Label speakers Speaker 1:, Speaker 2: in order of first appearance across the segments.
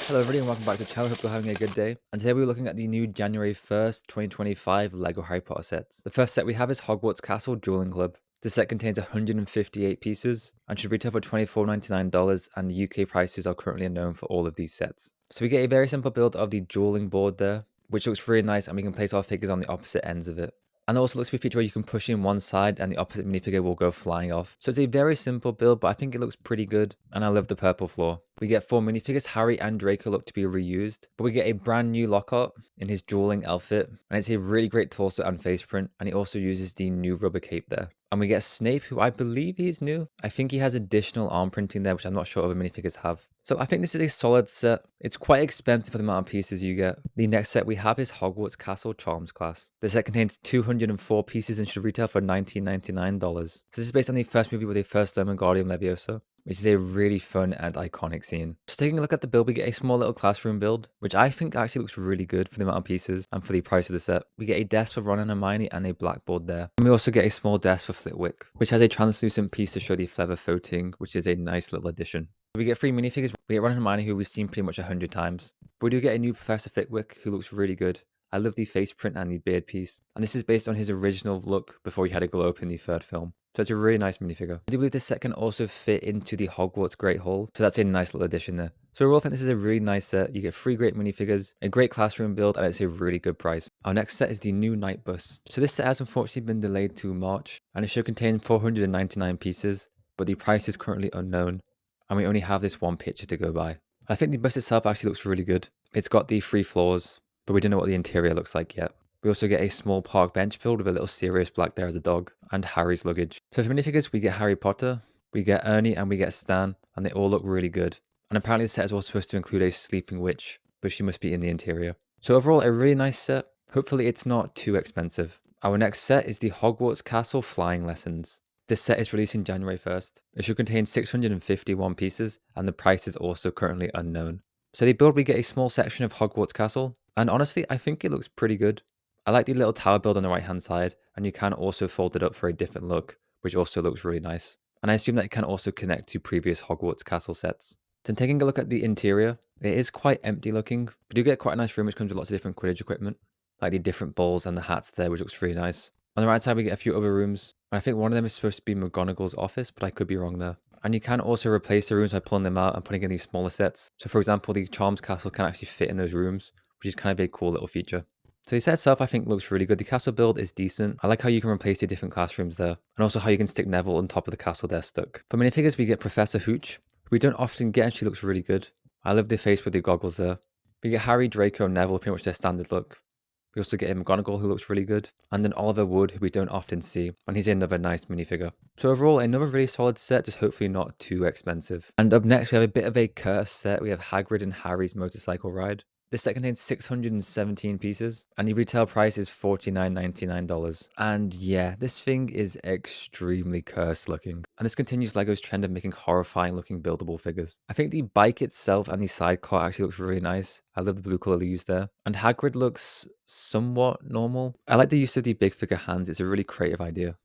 Speaker 1: Hello everybody and welcome back to the channel. Hope you're having a good day. And today we're looking at the new January 1st, 2025 LEGO Harry Potter sets. The first set we have is Hogwarts Castle Dueling Club. This set contains 158 pieces and should retail for $24.99, and the UK prices are currently unknown for all of these sets. So we get a very simple build of the dueling board there, which looks really nice, and we can place our figures on the opposite ends of it. And it also looks to be a feature where you can push in one side and the opposite minifigure will go flying off. So it's a very simple build, but I think it looks pretty good, and I love the purple floor. We get 4 minifigures. Harry and Draco look to be reused, but we get a brand new Lockhart in his dueling outfit, and it's a really great torso and face print, and he also uses the new rubber cape there. And we get Snape, who I believe he's new. I think he has additional arm printing there, which I'm not sure other minifigures have. So I think this is a solid set. It's quite expensive for the amount of pieces you get. The next set we have is Hogwarts Castle Charms class. The set contains 204 pieces and should retail for $19.99. So this is based on the first movie with the first Wingardium Leviosa, which is a really fun and iconic scene. So taking a look at the build, we get a small little classroom build, which I think actually looks really good for the amount of pieces and for the price of the set. We get a desk for Ron and Hermione and a blackboard there. And we also get a small desk for Flitwick, which has a translucent piece to show the feather floating, which is a nice little addition. We get 3 minifigures. We get Ron and Hermione, who we've seen pretty much 100 times. But we do get a new Professor Flitwick, who looks really good. I love the face print and the beard piece. And this is based on his original look before he had a glow up in the third film. So it's a really nice minifigure. I do believe this set can also fit into the Hogwarts Great Hall. So that's a nice little addition there. So overall, I think this is a really nice set. You get 3 great minifigures, a great classroom build, and it's a really good price. Our next set is the new Night Bus. So this set has unfortunately been delayed to March, and it should contain 499 pieces, but the price is currently unknown, and we only have this one picture to go by. I think the bus itself actually looks really good. It's got the 3 floors, but we don't know what the interior looks like yet. We also get a small park bench build with a little Sirius Black there as a dog, and Harry's luggage. So for minifigures, we get Harry Potter, we get Ernie, and we get Stan, and they all look really good. And apparently the set is also supposed to include a sleeping witch, but she must be in the interior. So overall, a really nice set. Hopefully it's not too expensive. Our next set is the Hogwarts Castle Flying Lessons. This set is releasing January 1st. It should contain 651 pieces, and the price is also currently unknown. So the build, we get a small section of Hogwarts Castle, and honestly, I think it looks pretty good. I like the little tower build on the right hand side, and you can also fold it up for a different look, which also looks really nice. And I assume that it can also connect to previous Hogwarts Castle sets. Then taking a look at the interior, it is quite empty looking, but you get quite a nice room which comes with lots of different Quidditch equipment, like the different balls and the hats there, which looks really nice. On the right side, we get a few other rooms, and I think one of them is supposed to be McGonagall's office, but I could be wrong there. And you can also replace the rooms by pulling them out and putting in these smaller sets. So for example, the Charms Castle can actually fit in those rooms, which is kind of a cool little feature. So the set itself, I think, looks really good. The castle build is decent. I like how you can replace the different classrooms there, and also how you can stick Neville on top of the castle there stuck. For minifigures, we get Professor Hooch, who we don't often get, and she looks really good. I love the face with the goggles there. We get Harry, Draco, and Neville, pretty much their standard look. We also get a McGonagall, who looks really good, and then Oliver Wood, who we don't often see, and he's another nice minifigure. So overall, another really solid set, just hopefully not too expensive. And up next, we have a bit of a curse set. We have Hagrid and Harry's motorcycle ride. This set contains 617 pieces, and the retail price is $49.99. And yeah, this thing is extremely cursed looking. And this continues LEGO's trend of making horrifying looking buildable figures. I think the bike itself and the sidecar actually looks really nice. I love the blue color they used there. And Hagrid looks somewhat normal. I like the use of the big figure hands. It's a really creative idea.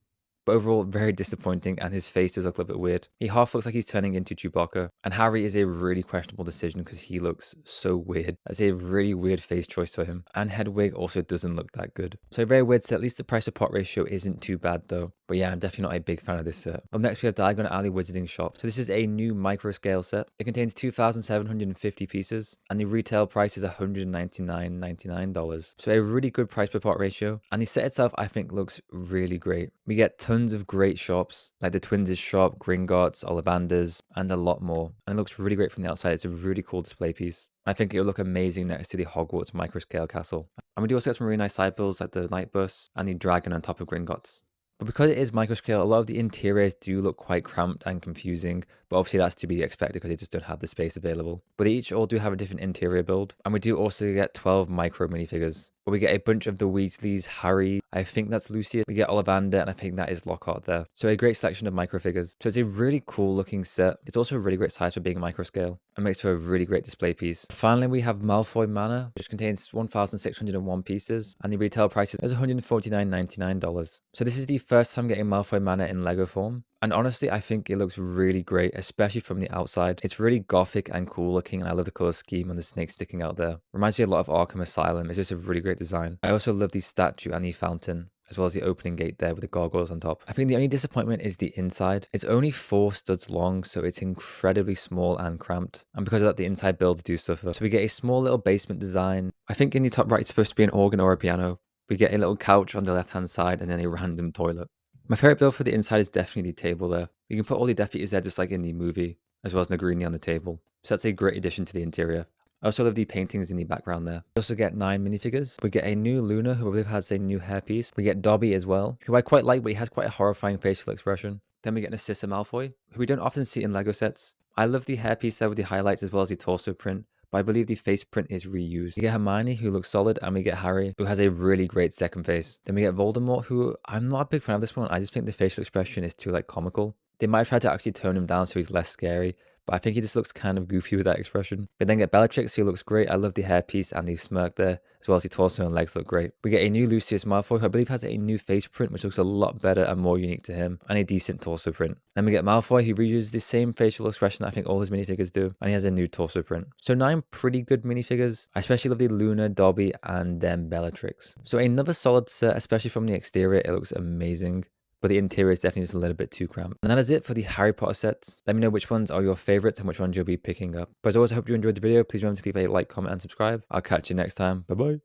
Speaker 1: But overall, very disappointing, and his face does look a little bit weird. He half looks like he's turning into Chewbacca, and Harry is a really questionable decision because he looks so weird. That's a really weird face choice for him, and Hedwig also doesn't look that good. So a very weird set. At least the price to pot ratio isn't too bad though. But yeah, I'm definitely not a big fan of this set. Up next, we have Diagon Alley Wizarding Shop. So this is a new micro scale set. It contains 2,750 pieces, and the retail price is $199.99. So a really good price per pot ratio, and the set itself I think looks really great. We get tons of great shops, like the Twins' shop, Gringotts, Ollivanders, and a lot more. And it looks really great from the outside. It's a really cool display piece. I think it'll look amazing next to the Hogwarts microscale castle. And we do also get some really nice side builds like the Night Bus and the dragon on top of Gringotts. But because it is microscale, a lot of the interiors do look quite cramped and confusing, but obviously that's to be expected because they just don't have the space available. But they each all do have a different interior build, and we do also get 12 micro minifigures. But we get a bunch of the Weasleys, Harry, I think that's Lucy, we get Ollivander, and I think that is Lockhart there. So a great selection of micro figures. So it's a really cool looking set. It's also a really great size for being micro scale, and makes for a really great display piece. Finally, we have Malfoy Manor, which contains 1,601 pieces, and the retail price is $149.99. So this is the first time getting Malfoy Manor in LEGO form, And honestly, I think it looks really great, especially from the outside. It's really gothic and cool looking, and I love the color scheme and the snake sticking out there. Reminds me a lot of Arkham Asylum. It's just a really great design. I also love the statue and the fountain, as well as the opening gate there with the gargoyles on top. I think the only disappointment is the inside. It's only 4 studs long, so it's incredibly small and cramped. And because of that, the inside builds do suffer. So we get a small little basement design. I think in the top right, it's supposed to be an organ or a piano. We get a little couch on the left-hand side and then a random toilet. My favorite build for the inside is definitely the table there. You can put all the Death Eaters there just like in the movie, as well as Nagini on the table. So that's a great addition to the interior. I also love the paintings in the background there. We also get 9 minifigures. We get a new Luna, who I believe has a new hairpiece. We get Dobby as well, who I quite like, but he has quite a horrifying facial expression. Then we get Narcissa Malfoy, who we don't often see in LEGO sets. I love the hairpiece there with the highlights as well as the torso print, but I believe the face print is reused. We get Hermione, who looks solid, and we get Harry, who has a really great second face. Then we get Voldemort, who I'm not a big fan of this one. I just think the facial expression is too like comical. They might try to actually tone him down so he's less scary, but I think he just looks kind of goofy with that expression. But then get Bellatrix, who looks great. I love the hairpiece and the smirk there, as well as the torso and legs look great. We get a new Lucius Malfoy, who I believe has a new face print, which looks a lot better and more unique to him, and a decent torso print. Then we get Malfoy, who reuses the same facial expression that I think all his minifigures do, and he has a new torso print. So 9 pretty good minifigures. I especially love the Luna, Dobby, and then Bellatrix. So another solid set, especially from the exterior. It looks amazing, but the interior is definitely just a little bit too cramped. And that is it for the Harry Potter sets. Let me know which ones are your favorites and which ones you'll be picking up. But as always, I hope you enjoyed the video. Please remember to leave a like, comment, and subscribe. I'll catch you next time. Bye bye.